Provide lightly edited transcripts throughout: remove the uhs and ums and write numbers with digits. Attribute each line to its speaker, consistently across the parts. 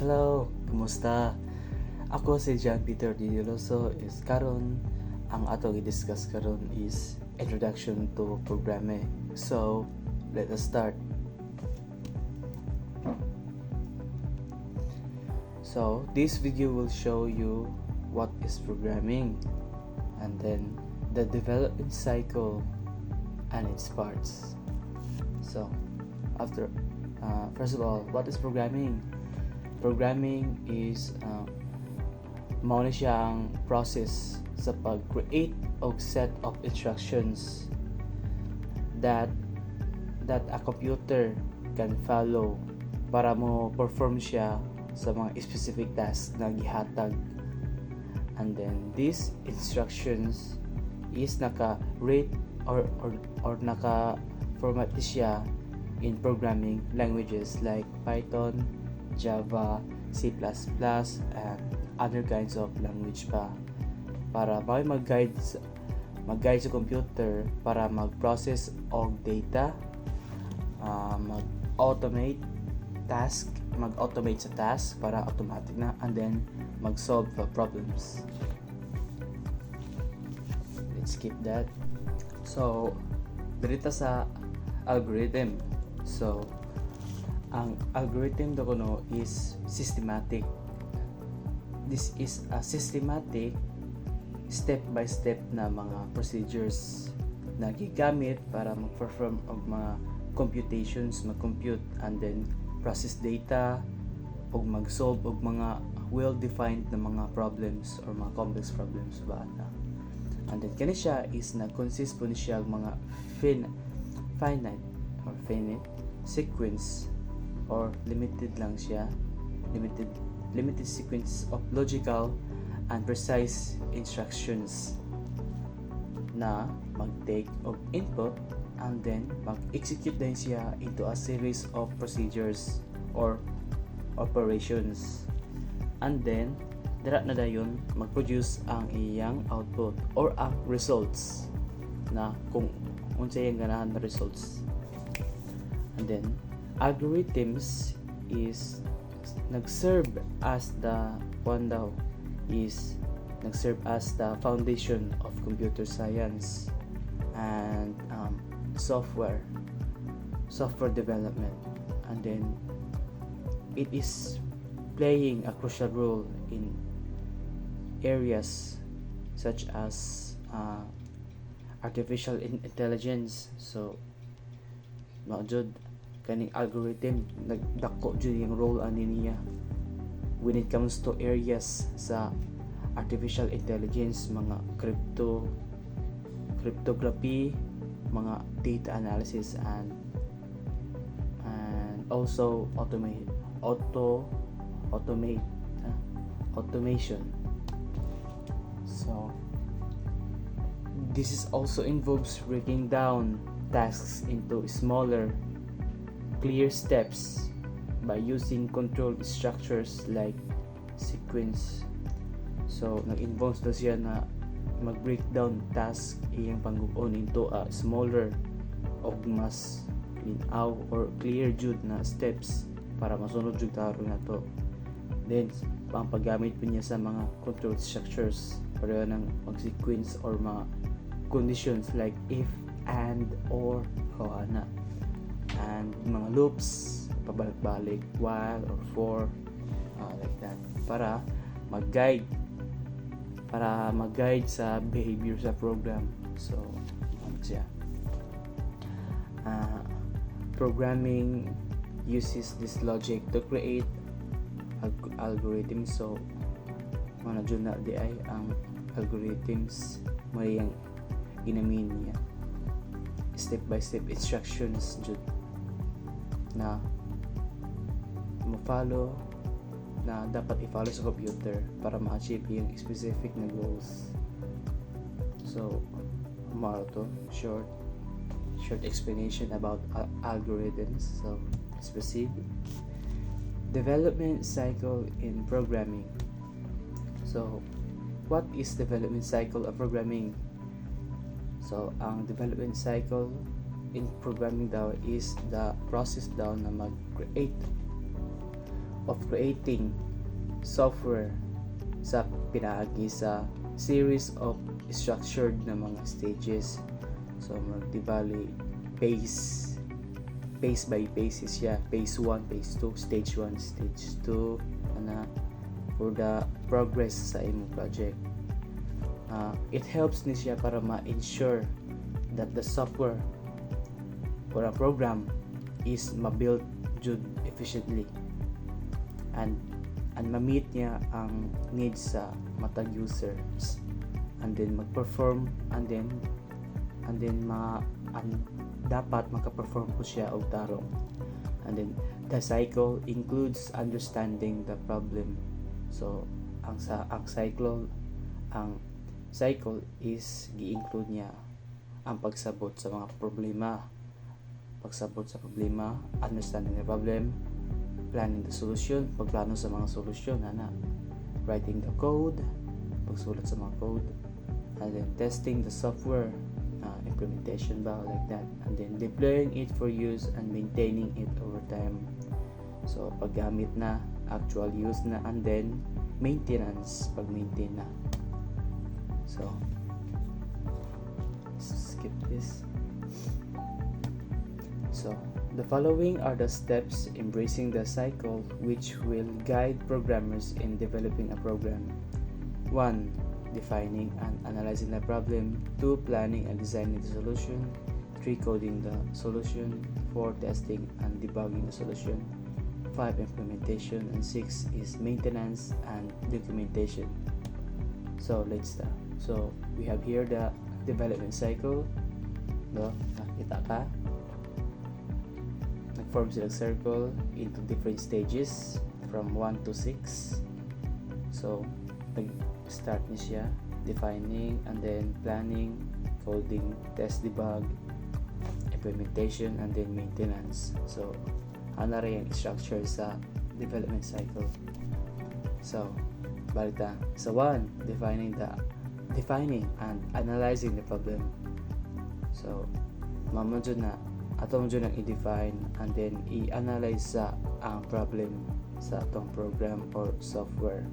Speaker 1: Hello, kumusta? Ako si John Peter Didiloso is karon ang atong i-discuss karon is introduction to programming. So, let us start. So, this video will show you what is programming and then the development cycle and its parts. So, first of all, what is programming? Programming is mao na siyang process sa pag-create og set of instructions that a computer can follow para mo perform siya sa mga specific tasks na gihatag. And then these instructions is naka-rate or naka-format siya in programming languages like Python, Java, C++, and other kinds of language pa para mag-guide sa computer para mag-process og data, mag-automate sa task para automatic na, and then mag-solve problems. Let's skip that. So, dito sa algorithm. So, ang algorithm do kuno is systematic. This is a systematic step-by-step na mga procedures na gigamit para mag-perform og mga computations, mag-compute and then process data og mag-solve og mga well-defined na mga problems or mga complex problems ba na. And then kani siya is nag-consist po siya og mga finite sequence or limited sequence of logical and precise instructions na mag-take of input and then mag-execute din siya into a series of procedures or operations, and then dira na dayon mag-produce ang iyang output or ang results na kung unsay ang ganahan na results. And then algorithms is nag-serve as the foundation of computer science and software development, and then it is playing a crucial role in areas such as artificial intelligence. So jud kaning algorithm nagdako jud yung role ani niya when it comes to areas sa artificial intelligence, mga cryptography, mga data analysis and also automation. So this is also involves breaking down tasks into smaller clear steps by using controlled structures like sequence. So nag-involve na siya na mag-break down task iyang pangguon into a smaller og mas linaw or clear jud na steps para masunod jud karon nato. Then pang paggamit po niya sa mga controlled structures para nang mag-sequence or mga conditions like if, and, or, ana, and mga loops pabalik-balik, while or for, like that, para mag-guide sa behavior sa program. So siya programming uses this logic to create algorithms. So mana jud na di ay ang algorithms may ang ginamin niya step by step instructions jud na mo-follow na dapat i-follow sa computer para ma-achieve yung specific na goals. So maro to short explanation about algorithms. So let's proceed. Development cycle in programming. So what is development cycle of programming? So ang development cycle in programming daw is the process daw na mag-create of creating software sa pinaagi sa series of structured na mga stages. So magdibali phase by phase siya, phase 1, phase 2, stage 1, stage 2 ana for the progress sa imong project. It helps ni siya para ma-ensure that the software or a program is ma-build jud efficiently and ma-meet niya ang needs sa matag users, and then mag-perform and then dapat maka-perform po siya og tarong. And then the cycle includes understanding the problem. So ang cycle is gi-include niya ang pagsabot sa mga problema, understanding the problem, planning the solution, pagplano sa mga solusyon, writing the code, pagsulat sa mga code, and then testing the software, implementation ba, like that, and then deploying it for use and maintaining it over time. So paggamit na, actual use na, and then maintenance, pag-maintain na. So skip this. So the following are the steps embracing the cycle which will guide programmers in developing a program. 1. Defining and analyzing the problem. 2. Planning and designing the solution. 3. Coding the solution. 4. Testing and debugging the solution. 5. Implementation. And 6 is maintenance and documentation. So let's start. So we have here the development cycle. Nakita ka? Nag-form sila circle into different stages from 1 to 6. So nag-start niya siya defining, and then planning, coding, test, debug, implementation, and then maintenance. So ano rin yung structure sa development cycle. So balita sa 1, defining and analyzing the problem. So mamadyo na atong dyan ang i-define and then i-analyze sa ang problem sa atong program or software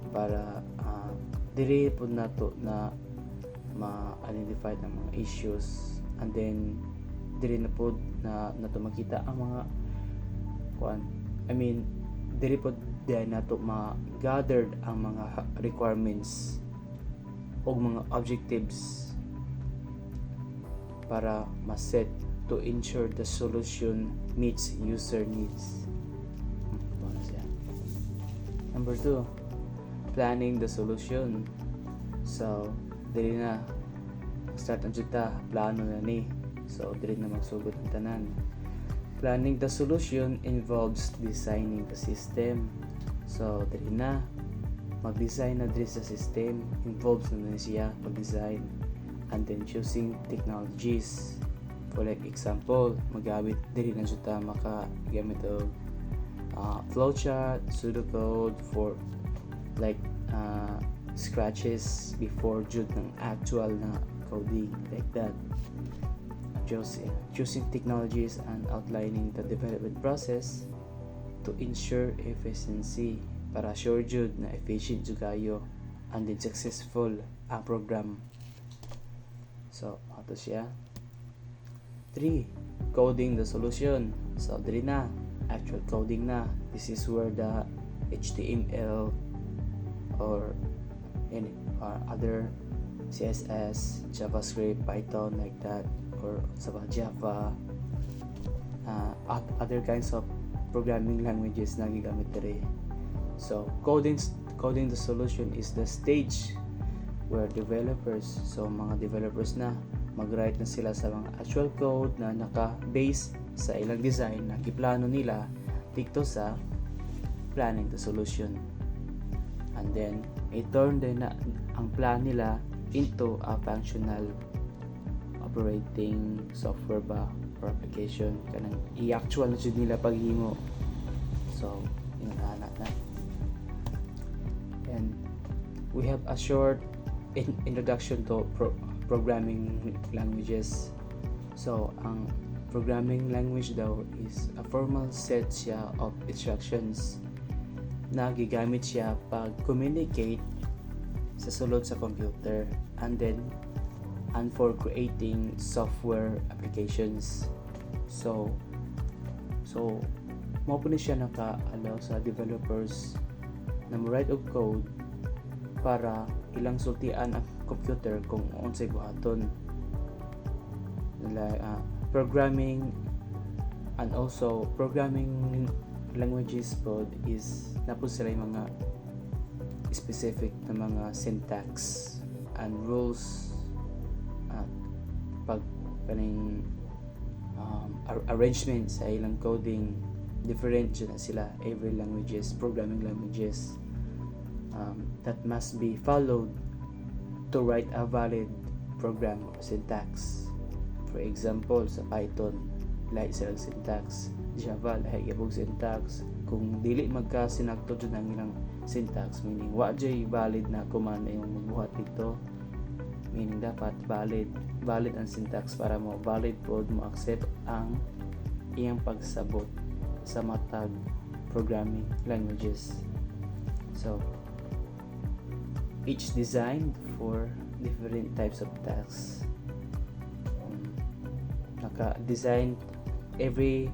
Speaker 1: para dili po nato na ma-identify ang mga issues, and then dili na po na nato makita ang mga dili po dili nato ma-gathered ang mga requirements o mga objectives para ma-set to ensure the solution meets user needs. Number 2, planning the solution. So dili na start ang juta, plano na ni. So dili na magsugod ang tanan. Planning the solution involves designing the system. So dili na mag-design na diri sa system, involves na siya mag-design, and then choosing technologies. For like example, magamit diri na juta makagamit og flowchart, pseudocode for like scratches before jud ng actual na coding, like that. Choosing technologies and outlining the development process to ensure efficiency, para sure jud na efficient jud kayo and then successful ang program. So ato siya. 3. Coding the solution. So diri na actual coding na. This is where the HTML or any other CSS, JavaScript, Python, like that, or sa Java, other kinds of programming languages na gigamit diri. So coding the solution is the stage where developers, so mga developers na mag-write na sila sa mga actual code na naka-base sa ilang design na giplano nila dito sa planning the solution, and then i-turn din na ang plan nila into a functional operating software ba or application, kanang i-actual na jud nila paghimo. So inaana na. And we have a short introduction to programming languages. So ang programming language daw is a formal set siya of instructions na gigamit siya pag communicate sa sulod sa computer and for creating software applications. So mao po ni siya naka-allow sa developers na mo-write og code para ilang sultian ang computer kung unsay buhaton. Like programming and also programming languages pod is napos sila yung mga specific na mga syntax and rules pag kaning arrangement sa ilang coding different na sila every languages, programming languages that must be followed to write a valid program or syntax. For example, sa Python lahi sila syntax, Java lahi gyapon syntax. Kung dili magkasinakto jud ang ilang syntax, meaning wa jay valid na command na yung magbuhat dito, meaning dapat valid ang syntax para mo valid pod mo accept ang iyang pagsabot sa matag programming languages. So each designed for different types of tasks. Naka-design every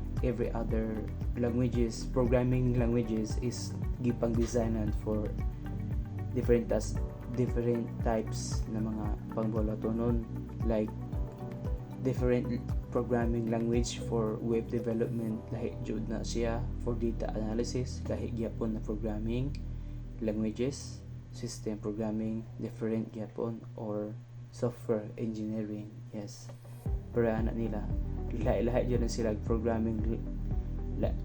Speaker 1: other languages, programming languages is gipang designan for different tasks, different types na mga pangbulatonon, like different programming language for web development lahi jud na siya, for data analysis lahi gyapon na programming languages, system programming different gyapon, or software engineering, yes, pero ana nila lahi jud na sila programming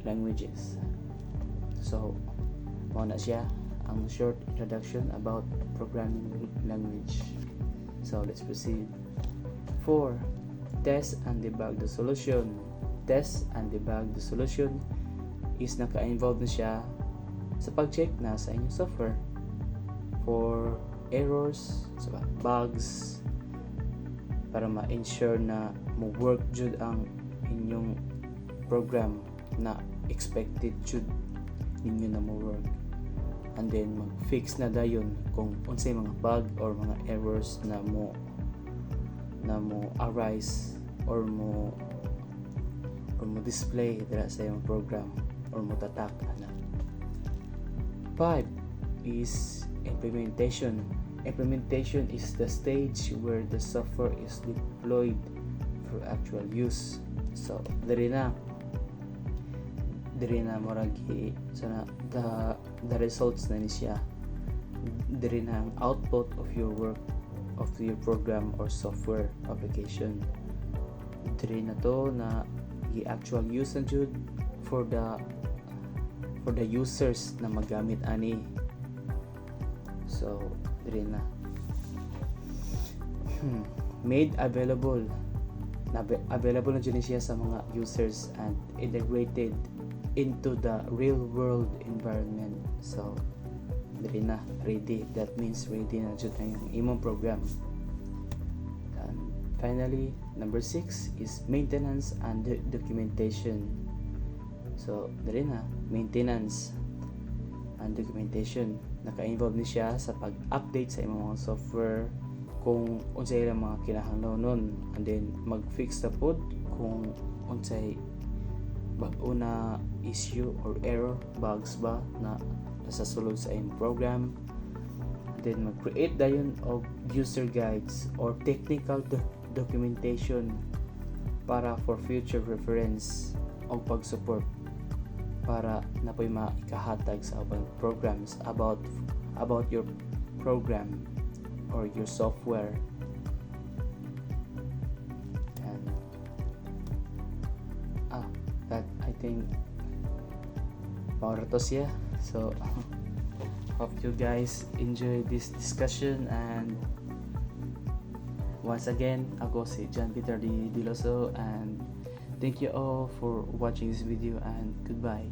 Speaker 1: languages. So mao na siya ang short introduction about programming language. So let's proceed. 4. Test and debug the solution. Test and debug the solution is naka-involve na siya sa pag-check na sa inyong software for errors, so bugs, para ma-ensure na mo-work jud ang inyong program na expected jud ninyo na mo-work, and then mag-fix na dayon kung unsay mga bug or mga errors na mo arise or mo display dira sa iyong program or mo tatak ana. 5 is implementation. Implementation is the stage where the software is deployed for actual use. So diri na moragi sana the results na ni siya, diri na ang output of your work, of your program or software application. Diri na to na i-actual use na jud for the users na magamit ani. So diri na made available na jud ni siya sa mga users and integrated into the real world environment. So dili na ready, that means ready na jud ang imong program. And finally, number 6 is maintenance and documentation. So dili na maintenance and documentation, naka-involve ni siya sa pag-update sa imong mga software kung unsay ilang mga kinahanglanon, and then mag-fix na pod kung unsay bag-o na issue or error, bugs ba na nasa sulod sa imong program, and then mag-create dayon og user guides or technical documentation para for future reference o pag-support, para napoy maikahatag sa ubang programs about your program or your software. And that I think para to siya. So hope you guys enjoy this discussion, and once again ako si John Peter Diloso, and thank you all for watching this video, and goodbye.